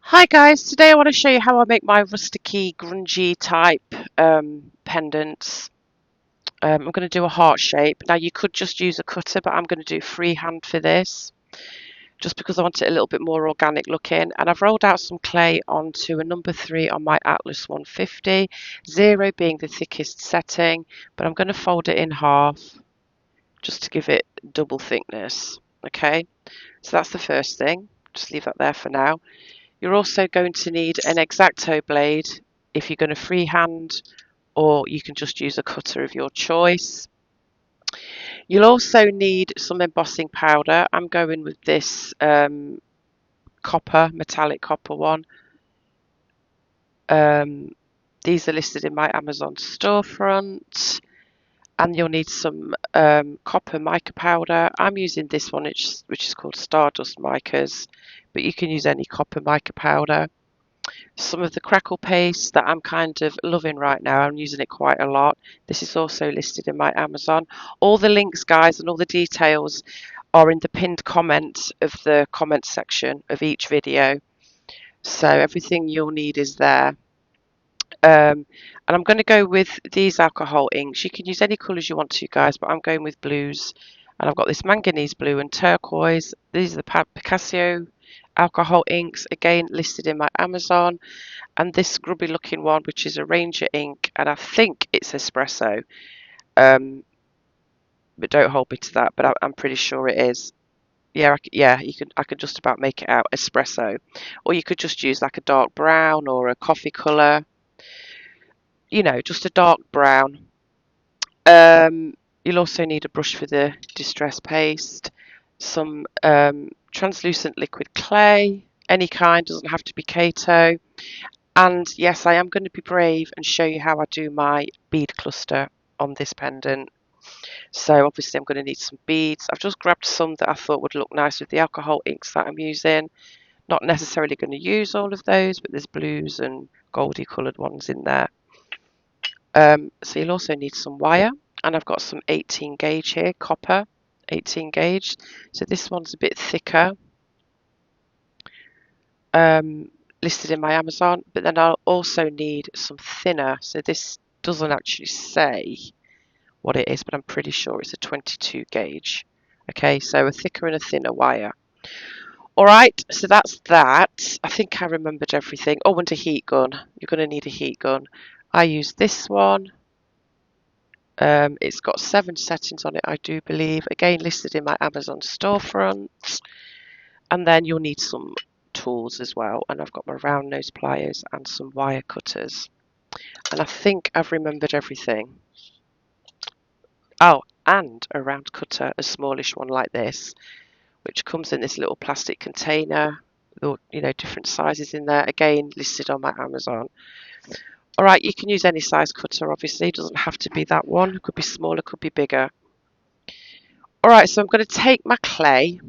Hi guys, today I want to show you how I make my rusticy, grungy type pendants. I'm going to do a heart shape. Now you could just use a cutter, but I'm going to do freehand for this, just because I want it a little bit more organic looking. And I've rolled out some clay onto a number 3 on my Atlas 150, 0 being the thickest setting, but I'm going to fold it in half just to give it double thickness. Okay, so that's the first thing. Just leave that there for now. You're also going to need an X-Acto blade if you're going to freehand, or you can just use a cutter of your choice. You'll also need some embossing powder. I'm going with this metallic copper one. These are listed in my Amazon storefront. And you'll need some copper mica powder. I'm using this one, which is called Stardust Micas, but you can use any copper mica powder. Some of the Crackle paste that I'm kind of loving right now. I'm using it quite a lot. This is also listed in my Amazon. All the links, guys, and all the details are in the pinned comment of the comment section of each video. So everything you'll need is there. And I'm going to go with these alcohol inks. You can use any colours you want to, guys, but I'm going with blues. And I've got this manganese blue and turquoise. These are the Picassio alcohol inks, again listed in my Amazon. And this scrubby looking one, which is a Ranger ink, and I think it's Espresso. But don't hold me to that, but I'm pretty sure it is. Yeah, I could just about make it out, Espresso. Or you could just use like a dark brown or a coffee colour. You know, just a dark brown. You'll also need a brush for the distress paste, some translucent liquid clay, any kind, doesn't have to be Kato. And yes, I am going to be brave and show you how I do my bead cluster on this pendant. So obviously I'm going to need some beads. I've just grabbed some that I thought would look nice with the alcohol inks that I'm using. Not necessarily going to use all of those, but there's blues and goldy coloured ones in there. So you'll also need some wire, and I've got some 18 gauge here, copper 18 gauge. So this one's a bit thicker, listed in my Amazon, but then I'll also need some thinner. So this doesn't actually say what it is, but I'm pretty sure it's a 22 gauge. Okay, so a thicker and a thinner wire. All right, so that's that. I think I remembered everything. Oh, and a heat gun. You're going to need a heat gun. I use this one. It's got 7 settings on it, I do believe. Again, listed in my Amazon storefront. And then you'll need some tools as well. And I've got my round nose pliers and some wire cutters. And I think I've remembered everything. Oh, and a round cutter, a smallish one like this, which comes in this little plastic container with, different sizes in there. Again, listed on my Amazon. All right, you can use any size cutter, obviously. It doesn't have to be that one. It could be smaller, could be bigger. All right, so I'm going to take my clay.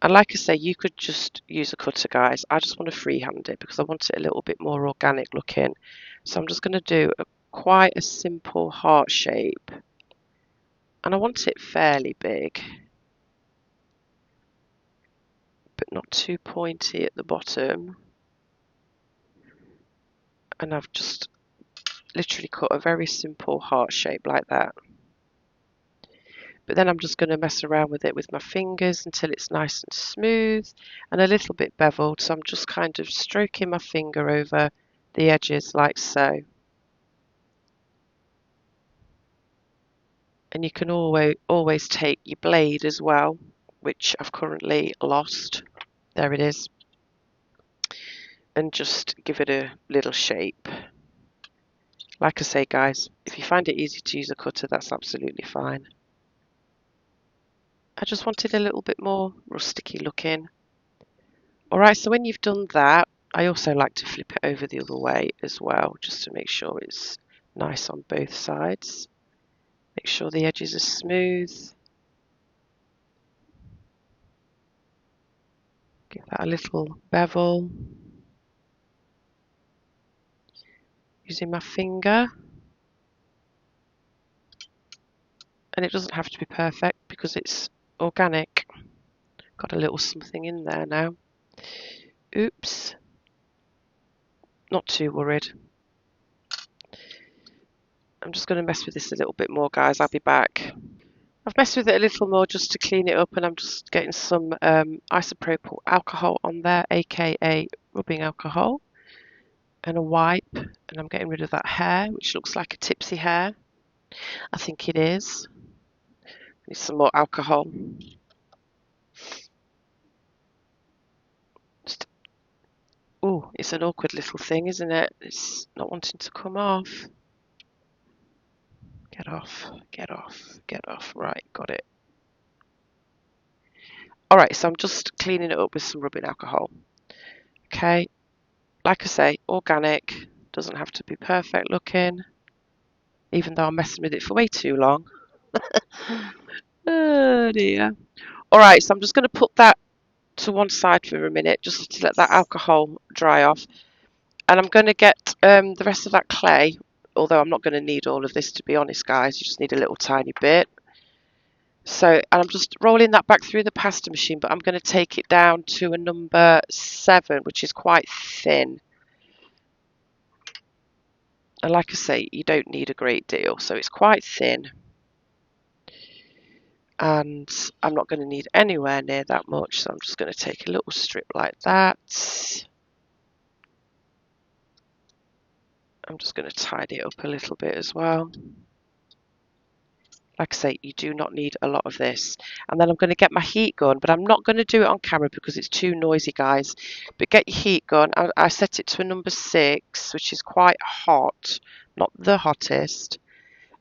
And like I say, you could just use a cutter, guys. I just want to freehand it because I want it a little bit more organic looking. So I'm just going to do quite a simple heart shape. And I want it fairly big, but not too pointy at the bottom. And I've just literally cut a very simple heart shape like that. But then I'm just going to mess around with it with my fingers until it's nice and smooth and a little bit beveled. So I'm just kind of stroking my finger over the edges like so. And you can always take your blade as well, which I've currently lost. There it is. And just give it a little shape. Like I say, guys, if you find it easy to use a cutter, that's absolutely fine. I just wanted a little bit more rusticy looking. Alright, so when you've done that, I also like to flip it over the other way as well, just to make sure it's nice on both sides. Make sure the edges are smooth. Give that a little bevel. Using my finger. And it doesn't have to be perfect because it's organic. Got a little something in there now. Oops. Not too worried. I'm just going to mess with this a little bit more, guys. I'll be back. I've messed with it a little more just to clean it up, and I'm just getting some isopropyl alcohol on there, aka rubbing alcohol, and a wipe, and I'm getting rid of that hair, which looks like a tipsy hair. I think it is. Need some more alcohol. Oh, it's an awkward little thing, isn't it? It's not wanting to come off. Get off, get off, get off. Right, got it. Alright, so I'm just cleaning it up with some rubbing alcohol. Okay, like I say, organic, doesn't have to be perfect looking, even though I'm messing with it for way too long. Oh dear. Alright, so I'm just going to put that to one side for a minute, just to let that alcohol dry off. And I'm going to get the rest of that clay, although I'm not going to need all of this, to be honest, guys. You just need a little tiny bit. So, and I'm just rolling that back through the pasta machine, but I'm going to take it down to a number 7, which is quite thin. And like I say, you don't need a great deal, so it's quite thin. And I'm not going to need anywhere near that much, so I'm just going to take a little strip like that. I'm just going to tidy it up a little bit as well. Like I say, you do not need a lot of this. And then I'm going to get my heat gun, but I'm not going to do it on camera because it's too noisy, guys. But get your heat gun. I set it to a number 6, which is quite hot, not the hottest.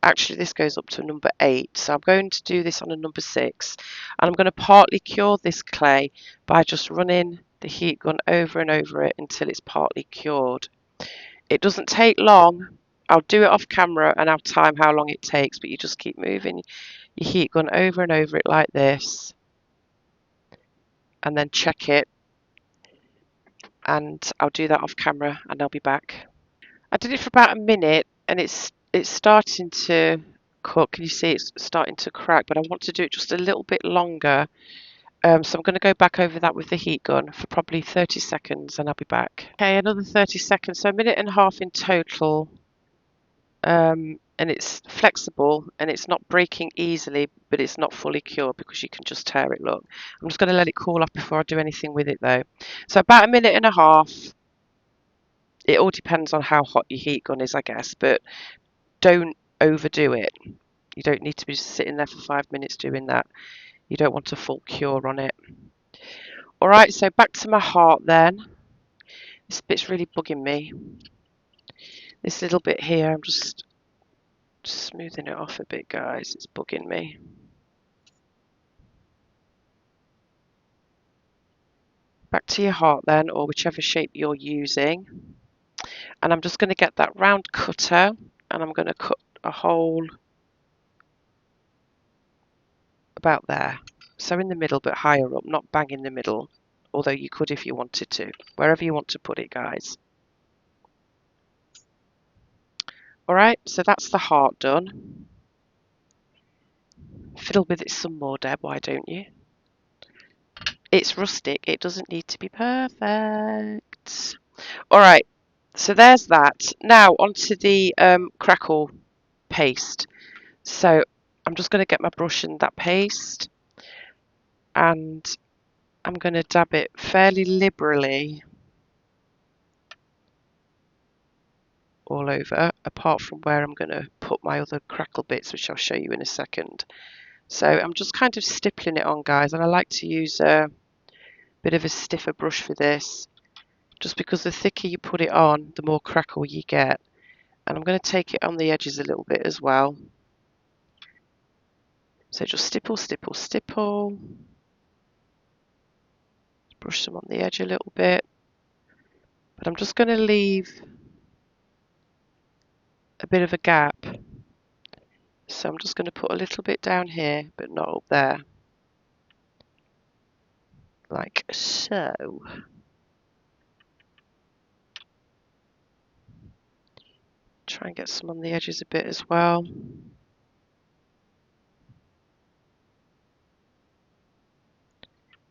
Actually, this goes up to a number 8, so I'm going to do this on a number 6. And I'm going to partly cure this clay by just running the heat gun over and over it until it's partly cured. It doesn't take long. I'll do it off camera and I'll time how long it takes, but you just keep moving your heat gun over and over it like this, and then check it, and I'll do that off camera and I'll be back. I did it for about a minute and it's starting to cook. Can you see it's starting to crack? But I want to do it just a little bit longer. So I'm going to go back over that with the heat gun for probably 30 seconds and I'll be back. Okay, another 30 seconds, so a minute and a half in total. And it's flexible and it's not breaking easily, but it's not fully cured because you can just tear it. Look, I'm just going to let it cool off before I do anything with it though. So about a minute and a half. It all depends on how hot your heat gun is, I guess, but don't overdo it. You don't need to be sitting there for 5 minutes doing that. You don't want a full cure on it. Alright, so back to my heart then. This bit's really bugging me. This little bit here, I'm just smoothing it off a bit, guys. It's bugging me. Back to your heart then, or whichever shape you're using. And I'm just going to get that round cutter and I'm going to cut a hole about there. So in the middle, but higher up, not bang in the middle. Although you could if you wanted to. Wherever you want to put it, guys. Alright, so that's the heart done. Fiddle with it some more, Deb, why don't you? It's rustic, it doesn't need to be perfect. Alright, so there's that. Now onto the Crackle paste. So I'm just going to get my brush and that paste, and I'm going to dab it fairly liberally all over, apart from where I'm going to put my other Crackle bits, which I'll show you in a second. So I'm just kind of stippling it on, guys, and I like to use a bit of a stiffer brush for this, just because the thicker you put it on, the more Crackle you get. And I'm going to take it on the edges a little bit as well. So just stipple, stipple, stipple. Brush them on the edge a little bit. But I'm just going to leave a bit of a gap. So I'm just going to put a little bit down here, but not up there. Like so. Try and get some on the edges a bit as well.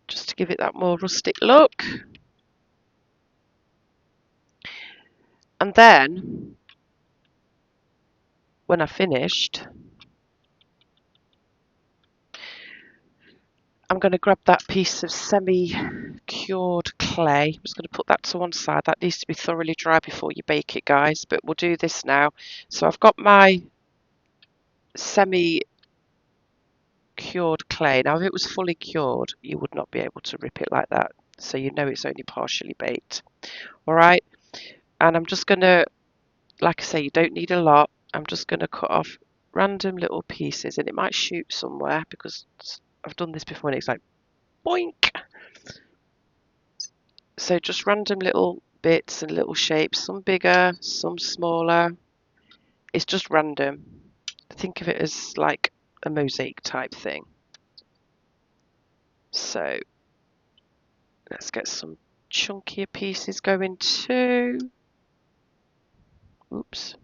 Just to give it that more rustic look. And then when I finished, I'm going to grab that piece of semi-cured clay. I'm just going to put that to one side. That needs to be thoroughly dry before you bake it, guys, but we'll do this now. So I've got my semi-cured clay. Now, if it was fully cured, you would not be able to rip it like that. So you know it's only partially baked. All right. And I'm just going to, like I say, you don't need a lot. I'm just going to cut off random little pieces, and it might shoot somewhere because I've done this before and it's like boink. So just random little bits and little shapes, some bigger, some smaller. It's just random. Think of it as like a mosaic type thing. So let's get some chunkier pieces going too. Oops.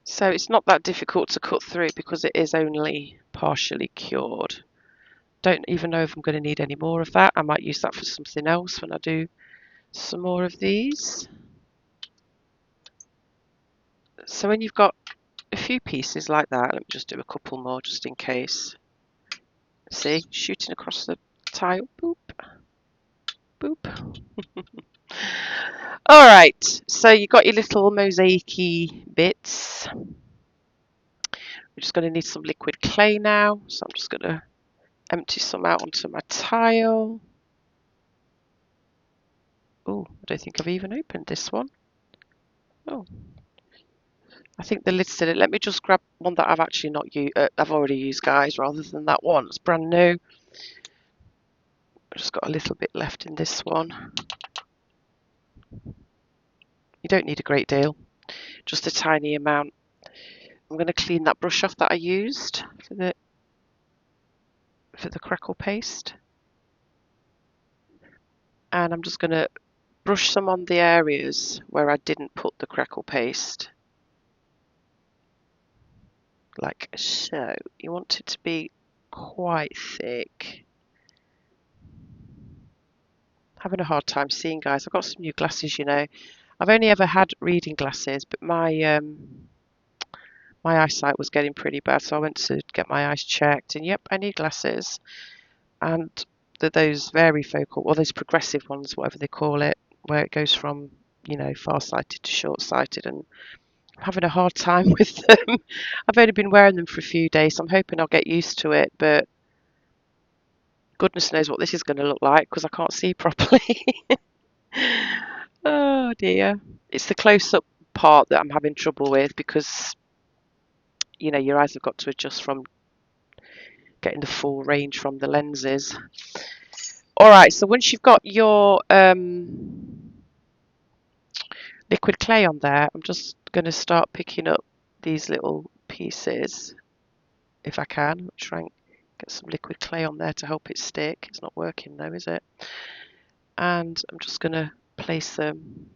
So it's not that difficult to cut through because it is only partially cured. Don't even know if I'm going to need any more of that. I might use that for something else when I do some more of these. So when you've got a few pieces like that, let me just do a couple more just in case. See, shooting across the tile. Boop, boop. All right, so you've got your little mosaic-y bits. We're just going to need some liquid clay now. So I'm just going to empty some out onto my tile. Oh, I don't think I've even opened this one. Oh, I think the lid's still in. Let me just grab one that I've actually not used. I've already used, guys, rather than that one. It's brand new. I've just got a little bit left in this one. You don't need a great deal, just a tiny amount. I'm going to clean that brush off that I used for the Crackle paste. And I'm just going to brush some on the areas where I didn't put the Crackle paste. Like so. You want it to be quite thick. Having a hard time seeing, guys. I've got some new glasses, you know. I've only ever had reading glasses, but my eyesight was getting pretty bad, so I went to get my eyes checked, and yep, I need glasses. And those varifocal, or those progressive ones, whatever they call it, where it goes from, you know, far-sighted to short-sighted, and I'm having a hard time with them. I've only been wearing them for a few days, so I'm hoping I'll get used to it, but goodness knows what this is going to look like because I can't see properly. Oh dear. It's the close-up part that I'm having trouble with because, you know, your eyes have got to adjust from getting the full range from the lenses. All right, so once you've got your liquid clay on there, I'm just going to start picking up these little pieces if I can. Try and get some liquid clay on there to help it stick. It's not working though, is it? And I'm just going to place them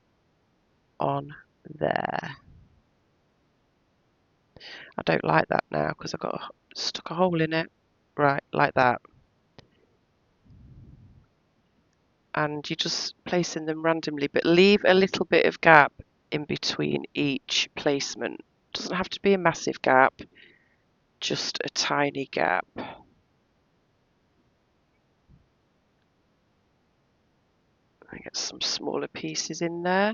on there. I don't like that now because I've got stuck a hole in it. Right, like that. And you're just placing them randomly, but leave a little bit of gap in between each placement. Doesn't have to be a massive gap, just a tiny gap. I get some smaller pieces in there,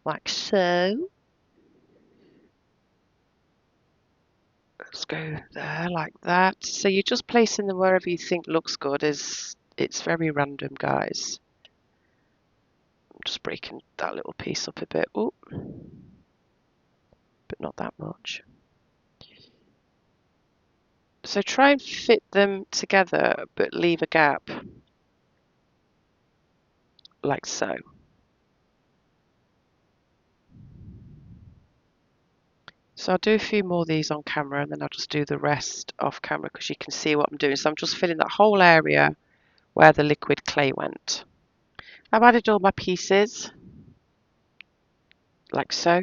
like so. Let's go there like that. So you're just placing them wherever you think looks good. It's very random, guys. I'm just breaking that little piece up a bit. Ooh, but not that much. So try and fit them together, but leave a gap, like so. So I'll do a few more of these on camera and then I'll just do the rest off camera because you can see what I'm doing. So I'm just filling that whole area where the liquid clay went. I've added all my pieces. like so.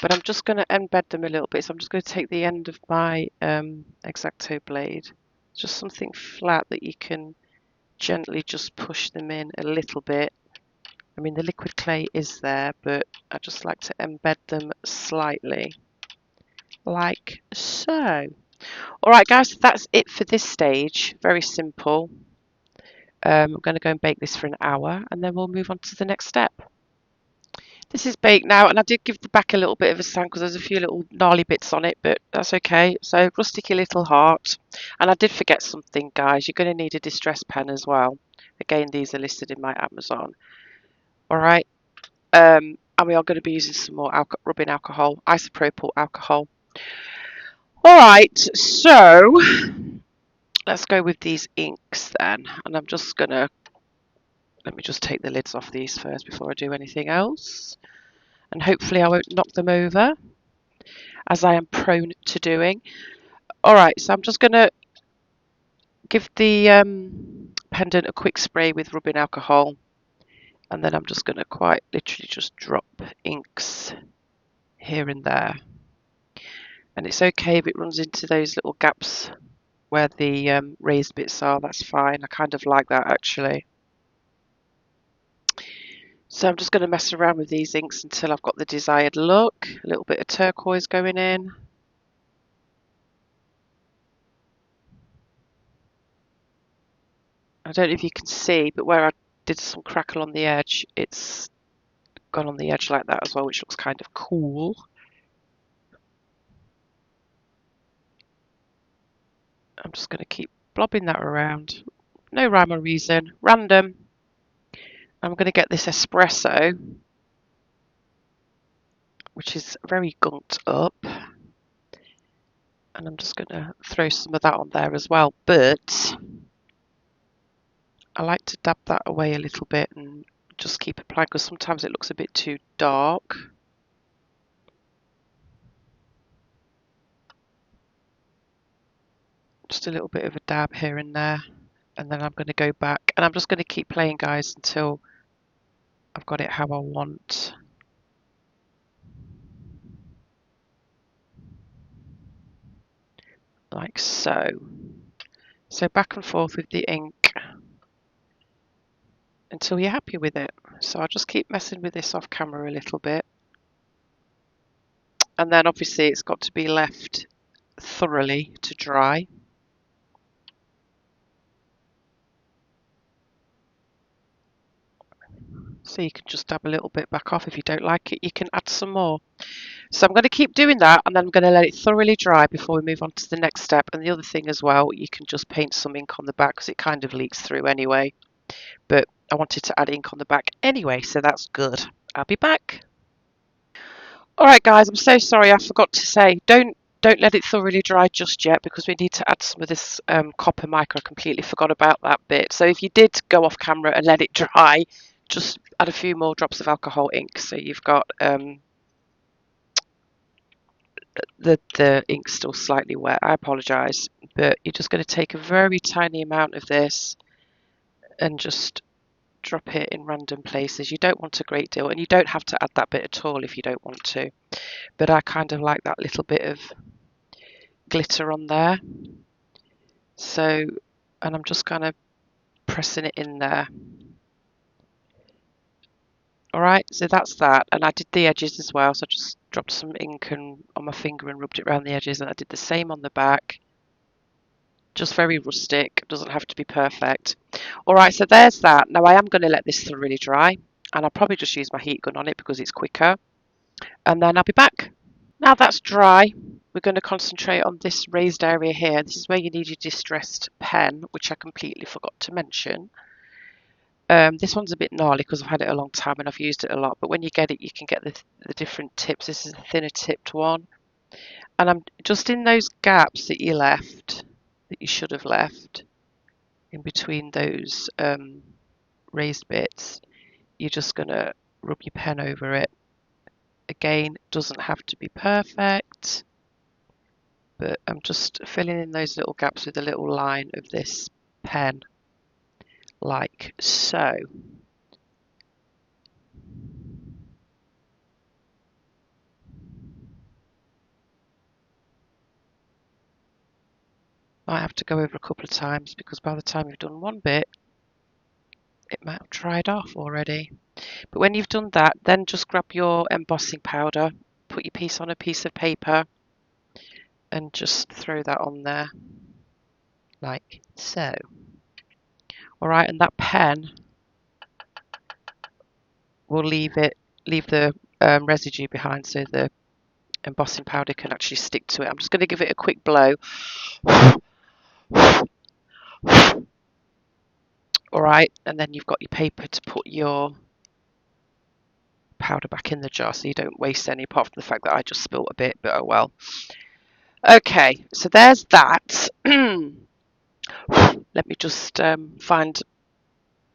But I'm just going to embed them a little bit. So I'm just going to take the end of my X-Acto blade, just something flat that you can gently just push them in a little bit. I mean, the liquid clay is there, but I just like to embed them slightly, like so. All right, guys, that's it for this stage. Very simple. I'm going to go and bake this for an hour, and then we'll move on to the next step. This is baked now, and I did give the back a little bit of a sand because there's a few little gnarly bits on it, but that's okay. So, rusticy little heart. And I did forget something, guys. You're going to need a distress pen as well. Again, these are listed in my Amazon. All right. And we are going to be using some more rubbing alcohol, isopropyl alcohol. All right. So, let's go with these inks then. And I'm just going to, let me just take the lids off these first before I do anything else. And hopefully I won't knock them over, as I am prone to doing. All right, so I'm just going to give the pendant a quick spray with rubbing alcohol, and then I'm just going to quite literally just drop inks here and there. And it's okay if it runs into those little gaps where the raised bits are, that's fine. I kind of like that actually. So I'm just going to mess around with these inks until I've got the desired look. A little bit of turquoise going in. I don't know if you can see, but where I did some crackle on the edge, it's gone on the edge like that as well, which looks kind of cool. I'm just going to keep blobbing that around. No rhyme or reason, random. I'm going to get this espresso, which is very gunked up. And I'm just going to throw some of that on there as well. But I like to dab that away a little bit and just keep applying because sometimes it looks a bit too dark. Just a little bit of a dab here and there. And then I'm going to go back and I'm just going to keep playing, guys, until I've got it how I want. Like so. So back and forth with the ink until you're happy with it. So I'll just keep messing with this off camera a little bit. And then obviously it's got to be left thoroughly to dry. So you can just dab a little bit back off. If you don't like it, you can add some more. So I'm going to keep doing that and then I'm going to let it thoroughly dry before we move on to the next step. And the other thing as well, you can just paint some ink on the back because it kind of leaks through anyway. But I wanted to add ink on the back anyway, so that's good. I'll be back. All right, guys, I'm so sorry. I forgot to say, don't let it thoroughly dry just yet because we need to add some of this copper mica. I completely forgot about that bit. So if you did go off camera and let it dry, just add a few more drops of alcohol ink. So you've got the ink still slightly wet. I apologise, but you're just going to take a very tiny amount of this and just drop it in random places. You don't want a great deal, and you don't have to add that bit at all if you don't want to. But I kind of like that little bit of glitter on there. So, and I'm just kind of pressing it in there. All right, so that's that. And I did the edges as well. So I just dropped some ink on my finger and rubbed it around the edges. And I did the same on the back. Just very rustic, doesn't have to be perfect. All right, so there's that. Now I am going to let this thoroughly dry. And I'll probably just use my heat gun on it because it's quicker. And then I'll be back. Now that's dry, we're going to concentrate on this raised area here. This is where you need your distressed pen, which I completely forgot to mention. This one's a bit gnarly because I've had it a long time and I've used it a lot, but when you get it, you can get the different tips. This is a thinner tipped one. And I'm just in those gaps that you left, that you should have left, in between those raised bits, you're just going to rub your pen over it. Again, doesn't have to be perfect, but I'm just filling in those little gaps with a little line of this pen, like so. Might have to go over a couple of times because by the time you've done one bit, it might have dried off already. But when you've done that, then just grab your embossing powder, put your piece on a piece of paper, and just throw that on there, like so. All right, and that pen will leave the residue behind, so the embossing powder can actually stick to it. I'm just going to give it a quick blow. All right, and then you've got your paper to put your powder back in the jar so you don't waste any, apart from the fact that I just spilt a bit, but oh well. Okay, so there's that. Let me just find,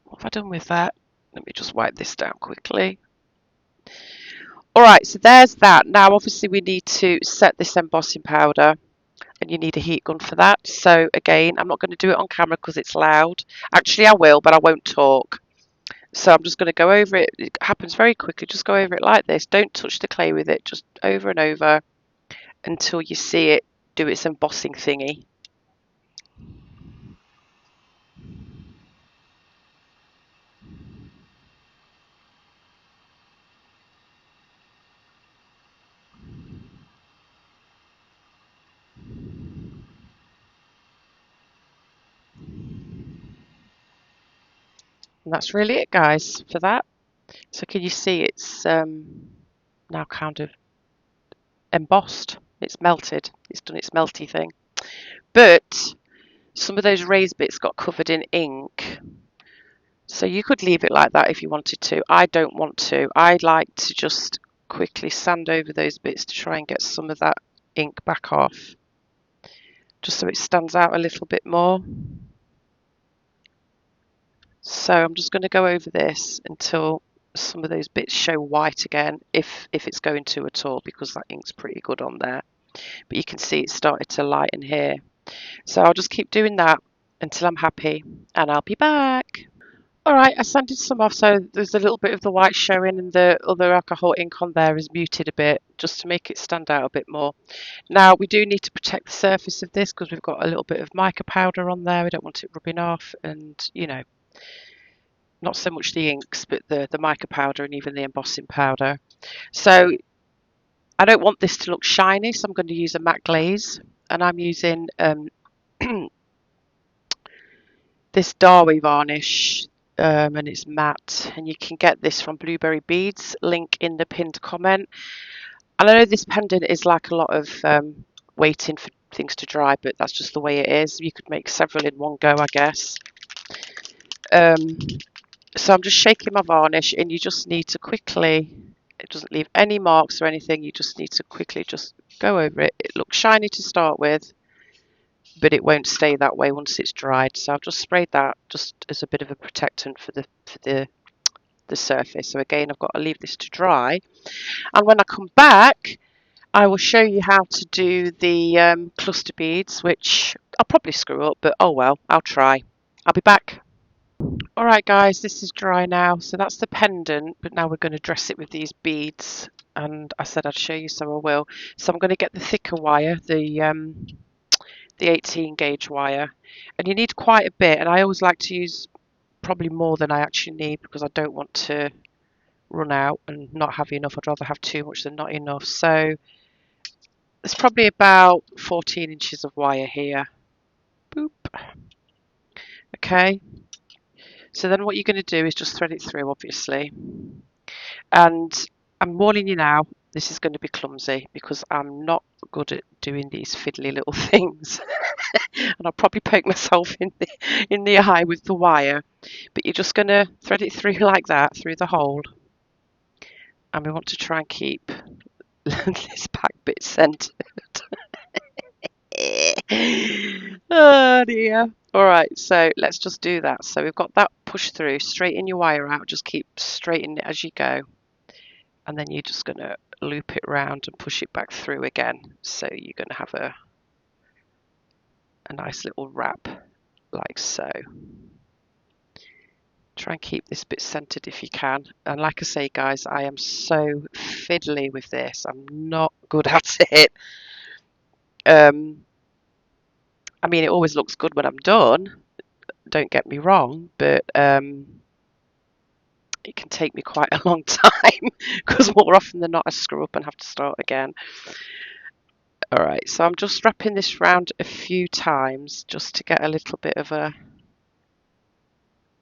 what have I done with that? Let me just wipe this down quickly. All right, so there's that. Now, obviously, we need to set this embossing powder, and you need a heat gun for that. So again, I'm not going to do it on camera because it's loud. Actually, I will, but I won't talk. So I'm just going to go over it. It happens very quickly. Just go over it like this. Don't touch the clay with it. Just over and over until you see it do its embossing thingy. And that's really it, guys, for that. So can you see it's now kind of embossed? It's melted. It's done its melty thing. But some of those raised bits got covered in ink. So you could leave it like that if you wanted to. I don't want to. I like to just quickly sand over those bits to try and get some of that ink back off, just so it stands out a little bit more. So I'm just going to go over this until some of those bits show white again, if it's going to at all, because that ink's pretty good on there. But you can see it started to lighten here. So I'll just keep doing that until I'm happy, and I'll be back. All right, I sanded some off, so there's a little bit of the white showing, and the other alcohol ink on there is muted a bit, just to make it stand out a bit more. Now, we do need to protect the surface of this because we've got a little bit of mica powder on there. We don't want it rubbing off, and, you know, not so much the inks, but the mica powder and even the embossing powder. So I don't want this to look shiny, so I'm going to use a matte glaze, and I'm using this Darwi varnish, and it's matte, and you can get this from Blueberry Beads, link in the pinned comment. And I know this pendant is like a lot of waiting for things to dry, but that's just the way it is. You could make several in one go, I guess. So I'm just shaking my varnish, and you just need to quickly, it doesn't leave any marks or anything, you just need to quickly just go over it. It looks shiny to start with, but it won't stay that way once it's dried. So I've just sprayed that just as a bit of a protectant for the surface. So again, I've got to leave this to dry, and when I come back, I will show you how to do the cluster beads, which I'll probably screw up, but oh well, I'll try. I'll be back. All right, guys, this is dry now. So that's the pendant, but now we're going to dress it with these beads. And I said I'd show you, so I will. So I'm going to get the thicker wire, the 18 gauge wire, and you need quite a bit. And I always like to use probably more than I actually need because I don't want to run out and not have enough. I'd rather have too much than not enough. So there's probably about 14 inches of wire here. Boop. Okay. So then what you're going to do is just thread it through, obviously. And I'm warning you now, this is going to be clumsy because I'm not good at doing these fiddly little things. And I'll probably poke myself in the eye with the wire. But you're just going to thread it through like that, through the hole. And we want to try and keep this back bit centered. Oh dear. All right, so let's just do that. So we've got that pushed through, straighten your wire out, just keep straightening it as you go. And then you're just going to loop it round and push it back through again. So you're going to have a nice little wrap like so. Try and keep this bit centered if you can. And like I say, guys, I am so fiddly with this. I'm not good at it. I mean, it always looks good when I'm done, don't get me wrong, but it can take me quite a long time because more often than not I screw up and have to start again. All right, so I'm just wrapping this round a few times just to get a little bit of a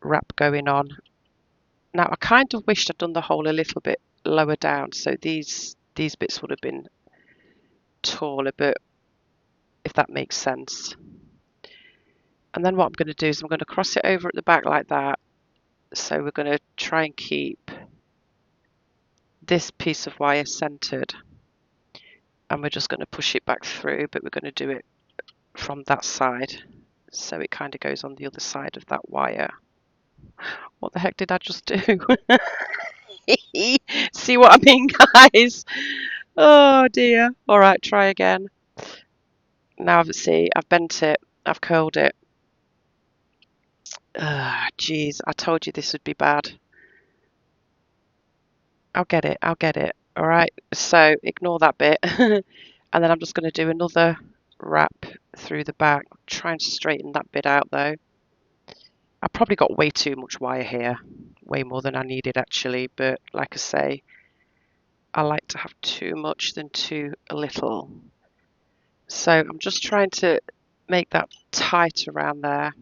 wrap going on. Now I kind of wished I'd done the hole a little bit lower down, so these bits would have been taller, but if that makes sense. And then what I'm going to do is I'm going to cross it over at the back like that. So we're going to try and keep this piece of wire centered, and we're just going to push it back through, but we're going to do it from that side, so it kind of goes on the other side of that wire. What the heck did I just do? See what I mean, guys? Oh dear. All right, try again. Now see, I've bent it, I've curled it. Geez, I told you this would be bad. I'll get it. All right, so ignore that bit. And then I'm just going to do another wrap through the back. Try and straighten that bit out though. I probably got way too much wire here, way more than I needed actually, but like I say, I like to have too much than too little. So I'm just trying to make that tight around there.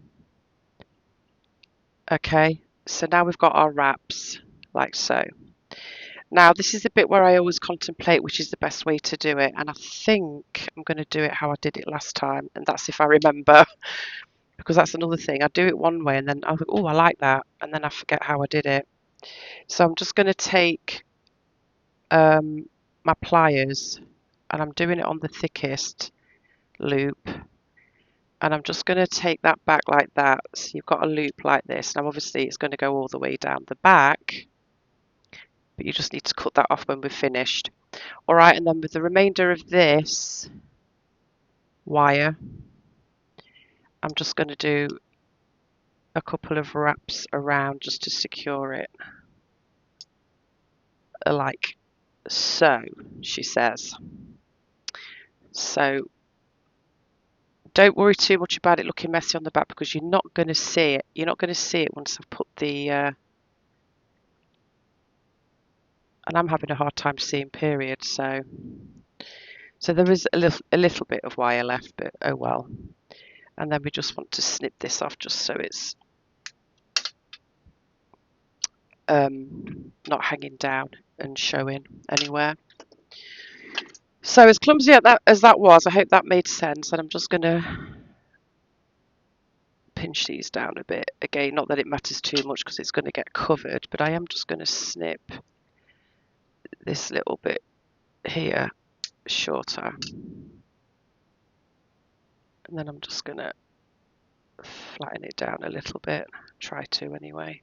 Okay, so now we've got our wraps, like so. Now this is the bit where I always contemplate which is the best way to do it, and I think I'm going to do it how I did it last time, and that's if I remember, because that's another thing. I do it one way and then I think, oh, I like that, and then I forget how I did it. So I'm just going to take my pliers, and I'm doing it on the thickest loop, and I'm just going to take that back like that. So you've got a loop like this. Now obviously it's going to go all the way down the back, but you just need to cut that off when we're finished. All right, and then with the remainder of this wire, I'm just going to do a couple of wraps around just to secure it, like so, she says. So don't worry too much about it looking messy on the back, because you're not going to see it. You're not going to see it once I've put the and I'm having a hard time seeing period, so there is a little bit of wire left, but oh well. And then we just want to snip this off just so it's not hanging down and showing anywhere. So as clumsy as that was, I hope that made sense, and I'm just going to pinch these down a bit. Again, not that it matters too much because it's going to get covered, but I am just going to snip this little bit here shorter. And then I'm just going to flatten it down a little bit. Try to anyway.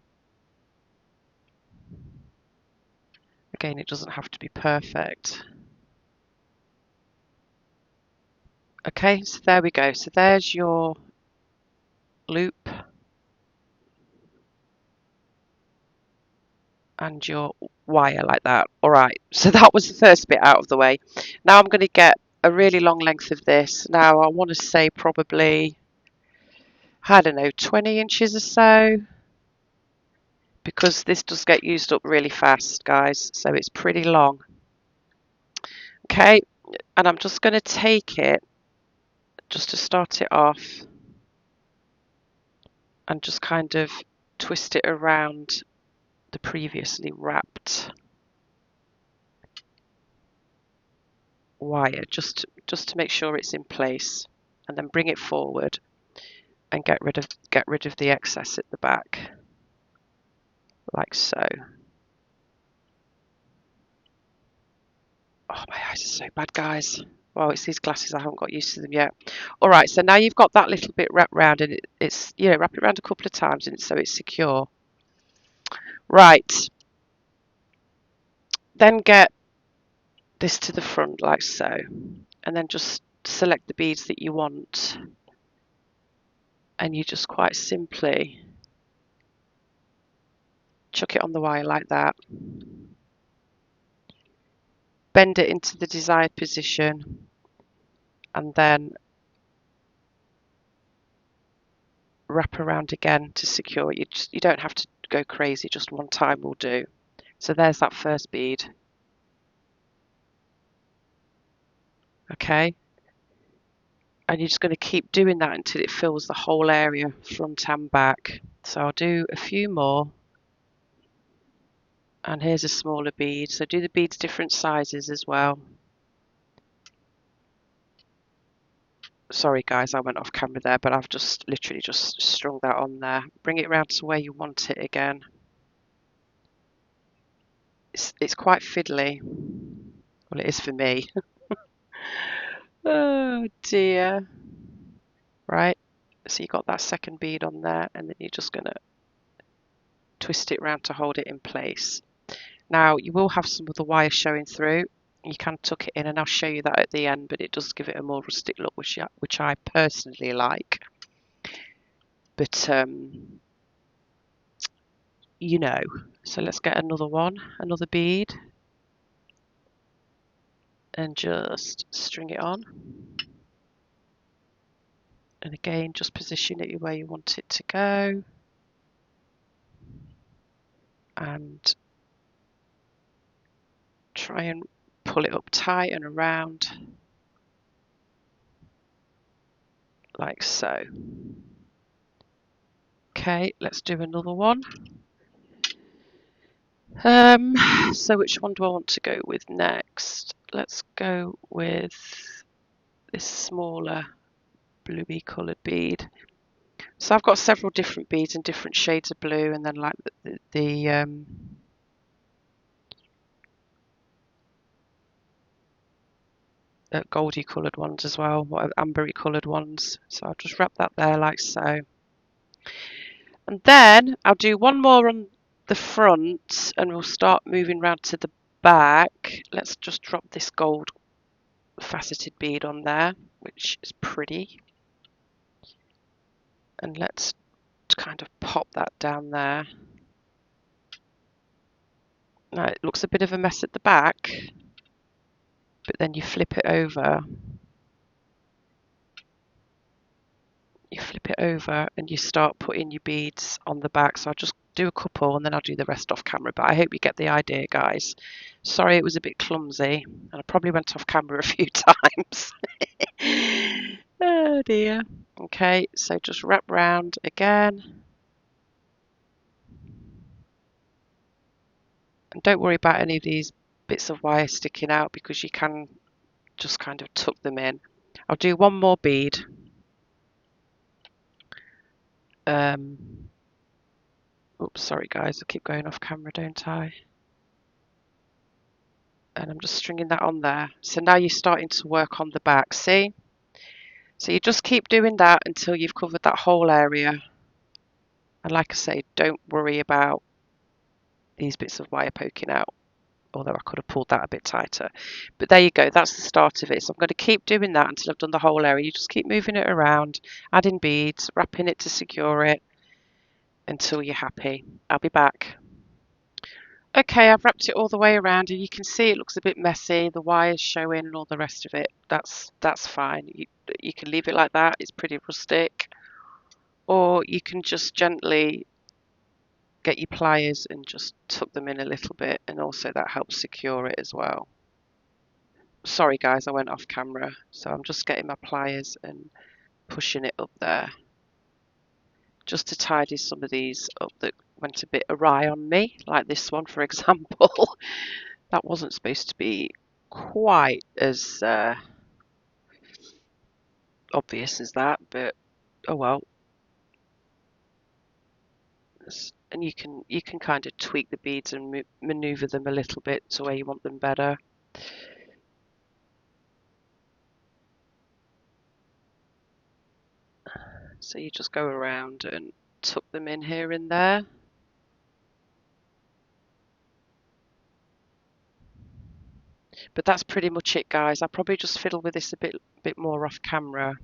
Again, it doesn't have to be perfect. Okay, so there we go. So there's your loop and your wire like that. All right, so that was the first bit out of the way. Now I'm going to get a really long length of this. Now I want to say probably, I don't know, 20 inches or so, because this does get used up really fast, guys, so it's pretty long. Okay, and I'm just going to take it just to start it off and just kind of twist it around the previously wrapped wire, just to make sure it's in place, and then bring it forward and get rid of the excess at the back, like so. Oh, my eyes are so bad, guys. Well, it's these glasses, I haven't got used to them yet. All right, so now you've got that little bit wrapped round, and it's, you know, wrap it around a couple of times and so it's secure. Right, then get this to the front like so, and then just select the beads that you want, and you just quite simply chuck it on the wire like that, bend it into the desired position, and then wrap around again to secure it. You don't have to go crazy, just one time will do. So there's that first bead. Okay, and you're just going to keep doing that until it fills the whole area, front and back. So I'll do a few more. And here's a smaller bead. So do the beads different sizes as well. Sorry guys, I went off camera there, but I've just literally just strung that on there. Bring it around to where you want it again. It's quite fiddly. Well, it is for me. Oh dear. Right, so you got that second bead on there, and then you're just going to twist it around to hold it in place. Now you will have some of the wire showing through. You can tuck it in, and I'll show you that at the end, but it does give it a more rustic look, which I personally like. But you know, so let's get another one, another bead, and just string it on. And again, just position it where you want it to go, and try and pull it up tight and around like so. Okay, let's do another one. So which one do I want to go with next? Let's go with this smaller bluey coloured bead. So I've got several different beads in different shades of blue, and then like the goldy coloured ones as well, ambery coloured ones. So I'll just wrap that there like so. And then I'll do one more on the front, and we'll start moving round to the back. Let's just drop this gold faceted bead on there, which is pretty. And let's kind of pop that down there. Now it looks a bit of a mess at the back, but then you flip it over. You flip it over and you start putting your beads on the back. So I'll just do a couple and then I'll do the rest off camera. But I hope you get the idea, guys. Sorry it was a bit clumsy, and I probably went off camera a few times. Oh dear. Okay, so just wrap round again. And don't worry about any of these bits of wire sticking out, because you can just kind of tuck them in. I'll do one more bead. Oops, sorry guys, I keep going off camera, don't I? And I'm just stringing that on there. So now you're starting to work on the back, see? So you just keep doing that until you've covered that whole area. And like I say, don't worry about these bits of wire poking out, although I could have pulled that a bit tighter. But there you go, that's the start of it. So I'm going to keep doing that until I've done the whole area. You just keep moving it around, adding beads, wrapping it to secure it until you're happy. I'll be back. Okay, I've wrapped it all the way around, and you can see it looks a bit messy, the wires showing and all the rest of it. That's fine. You can leave it like that, it's pretty rustic. Or you can just gently get your pliers and just tuck them in a little bit, and also that helps secure it as well. Sorry guys, I went off camera, so I'm just getting my pliers and pushing it up there, just to tidy some of these up that went a bit awry on me, like this one for example. That wasn't supposed to be quite as obvious as that, but oh well. And you can kind of tweak the beads and maneuver them a little bit to where you want them better. So you just go around and tuck them in here and there. But that's pretty much it, guys. I'll probably just fiddle with this a bit more off camera.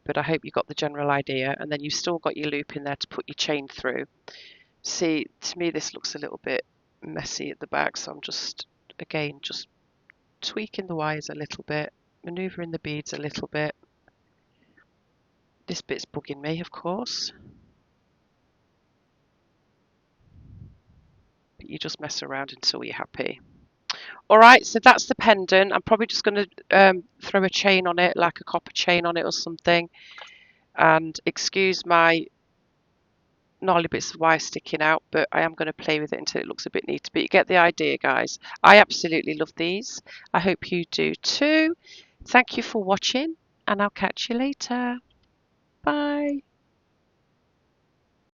But I hope you got the general idea. And then you've still got your loop in there to put your chain through. See, to me this looks a little bit messy at the back, so I'm just, again, just tweaking the wires a little bit, maneuvering the beads a little bit. This bit's bugging me, of course. But you just mess around until you're happy. Alright, so that's the pendant. I'm probably just going to throw a chain on it, like a copper chain on it or something. And excuse my gnarly bits of wire sticking out, but I am going to play with it until it looks a bit neater. But you get the idea, guys. I absolutely love these. I hope you do too. Thank you for watching, and I'll catch you later. Bye.